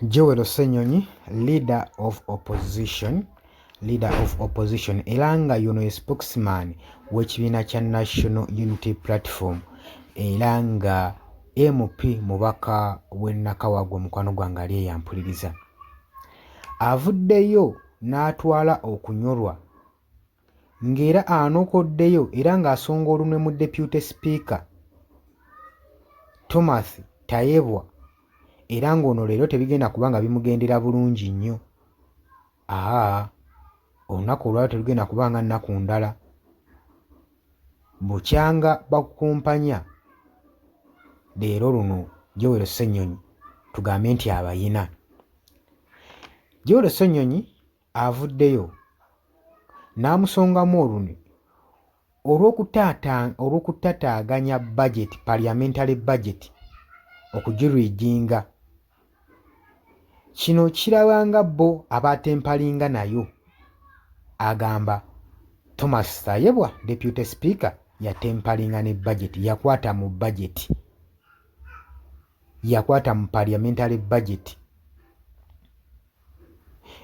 Joel Ssenyonyi, leader of opposition era nga yuno ye spokesman w'ekibiina kya National Unity Platform era nga MP mubaka w'e Nakawago mukwano gwange ali eyampuliriza. Avuddeyo n'atwala okunyolwa ng'era anokoddeyo era ng'asonga olunwe mu Deputy Speaker Thomas Tayebwa era ng'ono leero tebigenda kuba nga bimugendera bulungi nnyo. Olunaku olwaliro terugenda kuba nga nnaku ndala. Bukyanga bakukumpanya leero luno Joel Ssenyonyi tugambe nti abayina. Joel Ssenyonyi avuddeyo n'amusongamu olunwe olw'okutataaganya budget, parliamentary budget okugirwijinga. Kino kiraba nga bo abatempalinga nayo. Agamba Thomas Tayebwa Deputy Speaker yatempalinga ne budget, yakwata mu budget, yakwata mu parliamentary budget.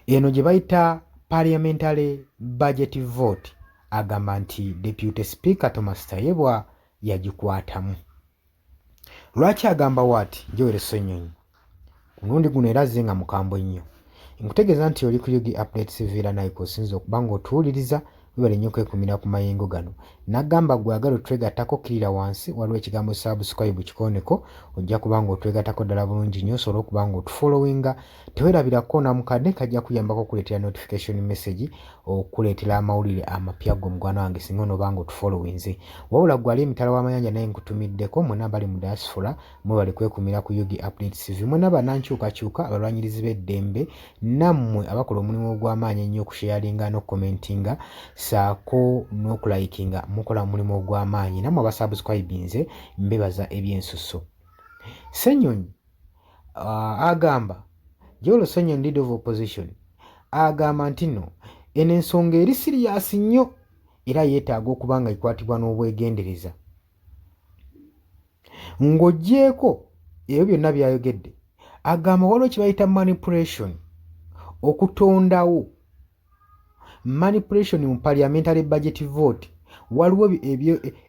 Eno gye bayita parliamentary budget vote, agamba nti Deputy Speaker Thomas Tayebwa yagikwatamu. Lwaki agamba bw'ati Joel Ssenyonyi? Omulundi guno era azze nga mukambwe nnyo. Nkutegeeza nti oli ku Yugi Updates Villa naye osinza okuba ng'otuwuliriza, webale nnyo kwekumira ku mayengo gano. Nagamba gwe agala otwegattako kkirira wansi waliwo ekigambo subscribe kikooneko, ojja kuba ng'otwegattako ddala bulungi nnyo osobola okuba ng'otufollowinga. Teweerabirako na mukadde kajja kuyambako okuleetera notification message, okuleetera amawulire amapya go mugwana wange singa onooba ng'otufollowinze. Wabula gwe ali emitala w'amayanja naye nkutumiddeko, mwenna bali mu diaspora mwebale kwekumira ku Yugi Updates TV. Mwenna bannankyukakyuka abalwanyirizi b'eddembe, nammwe abakola omulimu ogw'amaanyi ennyo okusharinga n'okukomentinga saako n'okulayikinga, mukola omulimu ogw'amaanyi. Nammwe abasubscribinze mbebaza ebyensusso. Ssenyonyi agamba, Joel Ssenyonyi leader of opposition agamba nti nno eno ensonga eri sirias nnyo era yeetaaga okuba nga ekwatibwa n'obwegendereza. Ng'oggyeeko ebyo byonna by'ayogedde, agamba waliwo kye bayita manipulation, okutondawo manipulation mu parliamentary budget vote. Waliwo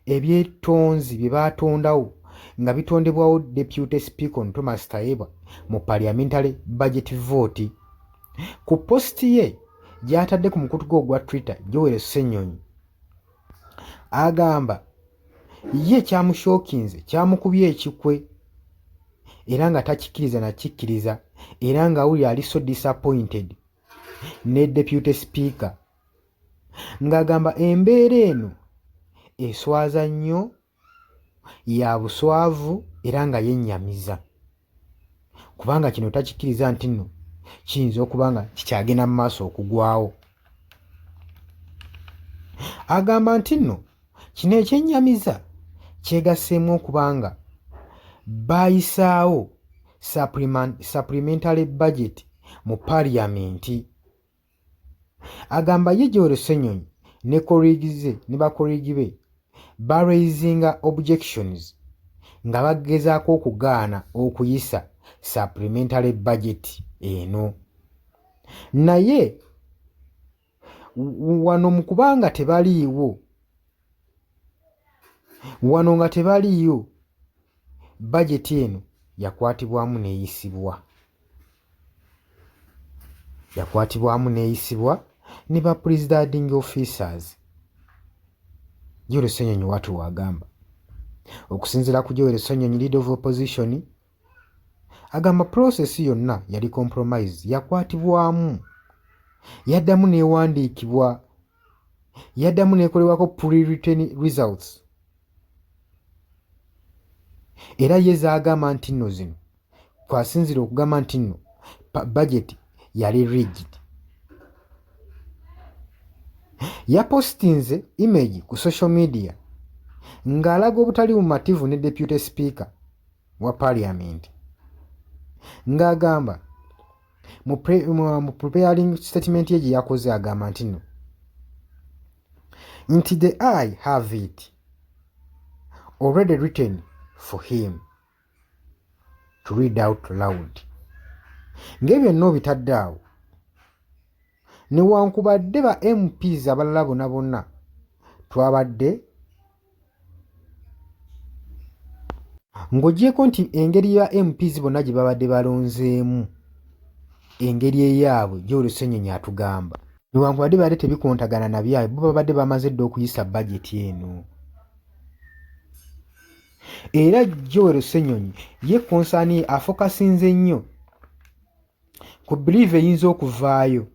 ebyetonzi bye baatondawo nga bitondebwawo Deputy Speaker Thomas Tayebwa mu parliamentary budget vote. Ku posti ye gy'atadde ku mukutu gwe ogwa Twitter, Joel Ssenyonyi agamba ye kyamushookinze, kyamukubye ekikwe era nga takikkiriza na kikkiriza, era nga uli ali so disappointed ne Deputy Speaker, ng'agamba embeera eno eswaza nnyo, ya buswavu era nga yennyamiza, kubanga kino takikkiriza nti nno kiyinza okuba nga kikyagenda mu maaso okugwawo. Agamba nti nno kino ekyennyamiza kyegasseemu okuba nga baayisaawo supplementary budget mu parliament. Agamba ye Joel Ssenyonyi ne bakolegi be baraisinga objections nga bagezaako okugaana okuyisa supplementary budget eno. Naye wano mu kubanga tebaliiwo, wano nga tebaliiyo, budget eno yakwatibwamu n'eyisibwa ne ba presiding officers. Joel Ssenyonyi watu wagamba. Okusinziira ku Joel Ssenyonyi leader of opposition agamba process yonna yali compromise, yakwatibwamu, yaddamu n'ewandiikibwa, yaddamu n'ekolebwako pre-written results, era ye zaagamba nti nno zino twasinzira okugamba nti nno budget yali rigged. Yapostinze image ku social media ng'alaga obutali bumativu ne Deputy Speaker wa Parliament, ng'agamba mu preparing statement ye gye yakoze agamba nti nno nti the I have it already written for him to read out loud. ng'ebyo nno bitadde awo newankubadde ba MPs abalala bonna twabadde ng'ogyeko nti engeri ya MPs bonna gye babadde balonzeemu engeri eyaabwe gy'Olusenyonyi atugamba newankubadde babadde tebikontagana na byabwe bo babadde bamaze dda okuyisa bajeti eno era Gy'Olusenyonyi ye konsaani ye afokasinze nnyo ku believe eyinza okuvaayo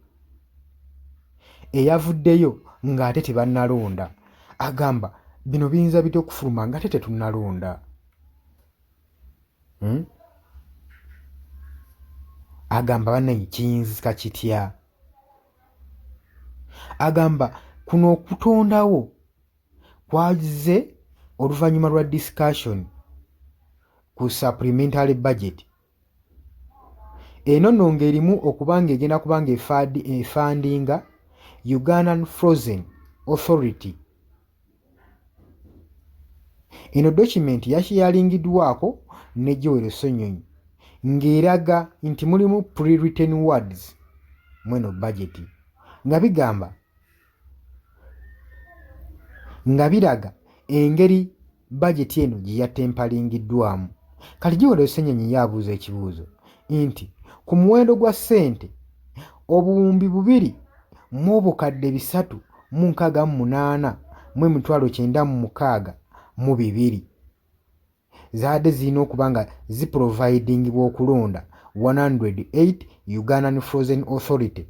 eyavuddeyo ng'ate tebannalonda agamba bino biyinza bitya okufuluma ng'ate tetunnalonda agamba bannanyi kiyinzika kitya agamba kuno okutondawo kwazize oluvannyuma lwa discussion ku supplementary budget eno nno ng'erimu okuba ng'egenda kuba nga efandinga Ugandan Frozen Authority. Eno document yakyalingiddwako ne Joel Ssenyonyi ng'eraga nti mulimu pre-written words mweno budget nga bigamba nga biraga engeri budget eno gye yatempalingiddwamu. Kati Joel Ssenyonyi yabuuza ekibuuzo nti ku muwendo gwa ssente obuwumbi 2,368,962 zaadde zirina okuba nga ziprovidingibwa okulonda 108 Ugandan Frozen Authority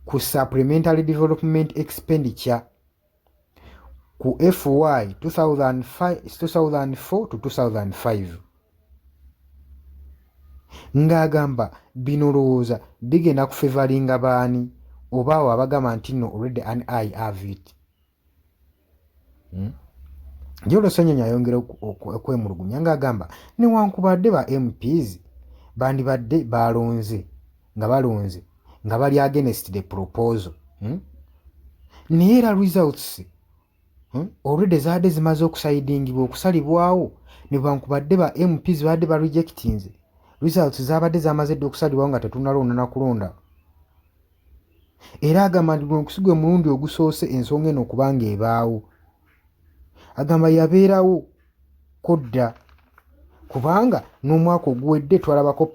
ku Supplementary Development Expenditure ku FY 2004 to 2005 ng'agamba bino lowooza bigenda kufevalinga baani oba awo abagamba nti nno already an I have it. Joel Ssenyonyi ayongera okwemulugunya ng'agamba newankubadde ba MPs bandibadde balonze nga bali against the proposal naye era results already zaadde zimaze okusaidingibwa okusalibwawo newankubadde ba MPs badde ba rejectinze results zabadde zamaze dde okusalibwawo nga tetunnalonda na kulonda. Era agamba nti okusigwa omulundi ogusoose ensonga eno okubanga ebaawo agamba yabeerawo kodda kubanga n'omwaka oguwedde twalabako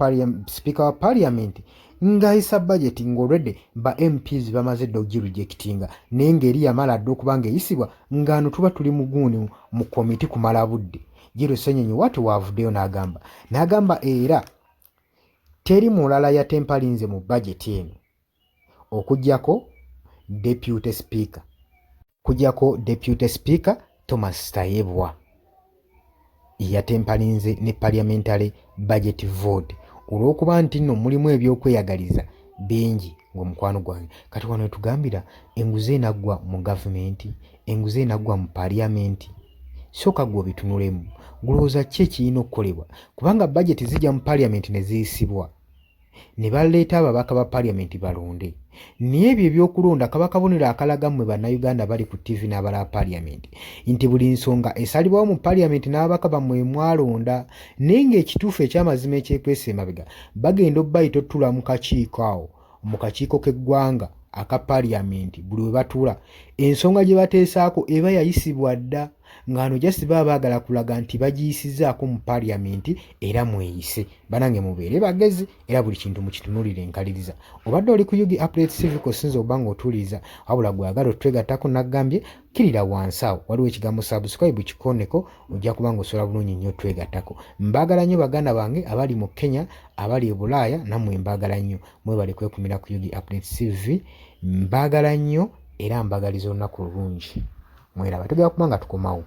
speaker wa parliament ng'ayisa budget ng'olwedde ba MPs bamaze dde ogirejectinga naye ng'eri yamala dde okubanga eyisibwa ng'ano tuba tuli muguuni mu komiti kumala budde. Joel Ssenyonyi wati waavuddeyo n'agamba era teri mulala yatempalinze mu budget eno okuggyako deputy speaker Thomas Tayebwa yatempalinze ne parliamentary budget vote olw'okuba nti nno mulimu ebyokweyagaliza bingi ng'omukwano gwange kati wano wetugambira enguzi enaggwa mu gavumenti enguzi enaggwa mu parliament sooka gwe obitunulemu gulowooza ki ekirina okukolebwa kubanga budget zijja mu parliament ne ziyisibwa ne baleeta ababaka ba parliament balonde naye ebyo ebyokulonda kaba kabonero akalaga mmwe bannayuganda bali ku TV n'abala parliament nti buli nsonga esalibwawo mu parliament n'ababaka bammwe mwalonda naye ng'ekituufu ekyamazima ekyekwesa emabega bagenda obbayita ottula mu kakiiko awo mu kakiiko k'eggwanga aka parliament buli we batuula ensonga gye bateesaako eba yayisibwa dda ng'ano jasi baba baagala kulaga nti bagiyisizzaako mu parliament era mweyise banange mubeere bagezi era buli kintu mukitunulire enkaliriza. Obadde oli ku Yugi Update TV kosinza oba ng'otuuliza wabula gwagala otwegattako naggambye kirira wansi awo waliwo ekigambo subscribe kikoneko ojja kuba ng'osobola bulungi nnyo otwegattako. Mbaagala nnyo baganda bange abali mu Kenya abali e Bulaaya nammwe mbaagala nnyo mwebale kwekumira ku Yugi Update TV mbaagala nnyo era mbagaliza olunaku olungi mweraba tugenda kuba nga tukomawo.